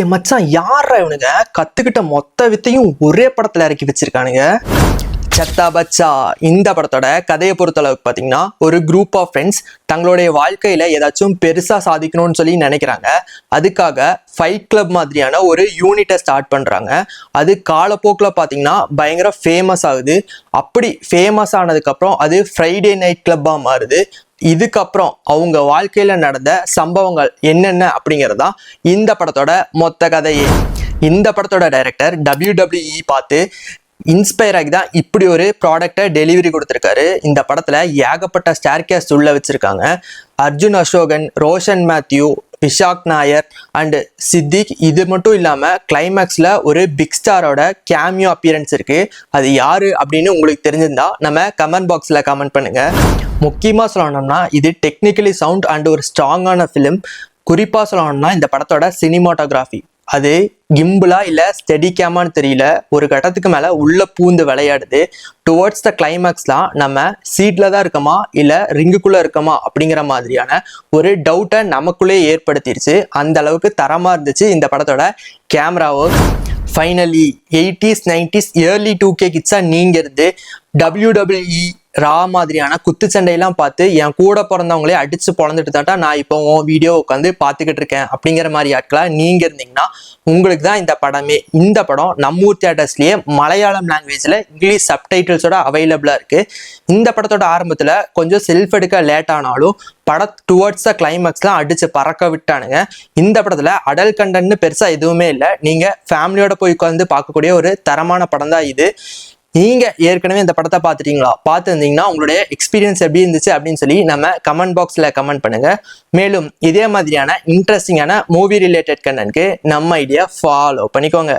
டே மச்சான், யாரா இவனுங்க கத்துக்கிட்ட மொத்த வித்தையும் ஒரே படத்துல இறக்கி வச்சிருக்கானுங்க. சத்தா பச்சா இந்த படத்தோட கதையை பொறுத்தளவுக்கு பார்த்தீங்கன்னா, ஒரு குரூப் ஆஃப் ஃப்ரெண்ட்ஸ் தங்களுடைய வாழ்க்கையில ஏதாச்சும் பெருசா சாதிக்கணும்னு சொல்லி நினைக்கிறாங்க. அதுக்காக ஃபைட் கிளப் மாதிரியான ஒரு யூனிட்டை ஸ்டார்ட் பண்றாங்க. அது காலப்போக்கில் பார்த்தீங்கன்னா பயங்கர ஃபேமஸ் ஆகுது. அப்படி ஃபேமஸ் ஆனதுக்கப்புறம் அது ஃப்ரைடே நைட் கிளப்பா மாறுது. இதுக்கப்புறம் அவங்க வாழ்க்கையில நடந்த சம்பவங்கள் என்னென்ன அப்படிங்கிறதா இந்த படத்தோட மொத்த கதையே. இந்த படத்தோட டைரக்டர் WWE பார்த்து இன்ஸ்பயர் ஆகி தான் இப்படி ஒரு ப்ராடக்டை டெலிவரி கொடுத்துருக்காரு. இந்த படத்துல ஏகப்பட்ட ஸ்டார் கேஸ்ட் உள்ள வச்சிருக்காங்க. அர்ஜுன் அசோகன், ரோஷன் மேத்யூ, விஷாக் நாயர் அண்ட் சித்திக். இது மட்டும் இல்லாம கிளைமேக்ஸ்ல ஒரு பிக் ஸ்டாரோட கேமியோ அப்பியரன்ஸ் இருக்கு. அது யாரு அப்படின்னு உங்களுக்கு தெரிஞ்சிருந்தா நம்ம கமெண்ட் பாக்ஸ்ல கமெண்ட் பண்ணுங்க. முக்கியமா சொல்லணும்னா இது டெக்னிக்கலி சவுண்ட் அண்ட் ஒரு ஸ்ட்ராங்கான ஃபிலிம். குறிப்பா சொல்லணும்னா இந்த படத்தோட சினிமாட்டோகிராஃபி, அது கிம்பிளா இல்ல ஸ்டெடி கேமான்னு தெரியல, ஒரு கட்டத்துக்கு மேல உள்ள பூந்து விளையாடுது. டுவர்ட்ஸ் த கிளைமேக்ஸ்லாம் நம்ம சீட்ல தான் இருக்கமா இல்ல ரிங்குக்குள்ள இருக்கமா அப்படிங்கிற மாதிரியான ஒரு டவுட்டை நமக்குள்ளே ஏற்படுத்திடுச்சு. அந்த அளவுக்கு தரமா இருந்துச்சு இந்த படத்தோட camera work. Finally 80s 90s early 2K கிட்ஸா நீங்க இருந்து WWE ரா மாதிரியான குத்துச்சண்டையெல்லாம் பார்த்து என் கூட பிறந்தவங்களே அடிச்சு பொழந்துட்டு தாட்டா நான் இப்போ உன் வீடியோ உட்காந்து பார்த்துக்கிட்டு இருக்கேன் அப்படிங்கிற மாதிரி ஆட்களா நீங்க இருந்தீங்கன்னா உங்களுக்கு தான் இந்த படமே. இந்த படம் நம்ம ஊர் தியேட்டர்ஸ்லயே மலையாளம் லாங்குவேஜ்ல இங்கிலீஷ் சப்டைட்டில்ஸோட அவைலபிளா இருக்கு. இந்த படத்தோட ஆரம்பத்துல கொஞ்சம் செல்ஃப் எடுக்க லேட் ஆனாலும் படம் டுவர்ட்ஸ் த கிளைமேக்ஸ்லாம் அடிச்சு பறக்க விட்டானுங்க. இந்த படத்துல அடல் கண்டன்ட்னு பெருசா எதுவுமே இல்லை. நீங்க ஃபேமிலியோட போய் உட்காந்து பார்க்கக்கூடிய ஒரு தரமான படம் தான் இது. நீங்க ஏற்கனவே இந்த படத்தை பார்த்துட்டீங்களா? பார்த்துருந்தீங்கன்னா உங்களுடைய எக்ஸ்பீரியன்ஸ் எப்படி இருந்துச்சு அப்படின்னு சொல்லி நம்ம கமெண்ட் பாக்ஸ்ல கமெண்ட் பண்ணுங்க. மேலும் இதே மாதிரியான இன்ட்ரெஸ்டிங்கான மூவி ரிலேட்டட் கண்டென்ட்க்கு நம்ம ஐடியா ஃபாலோ பண்ணிக்கோங்க.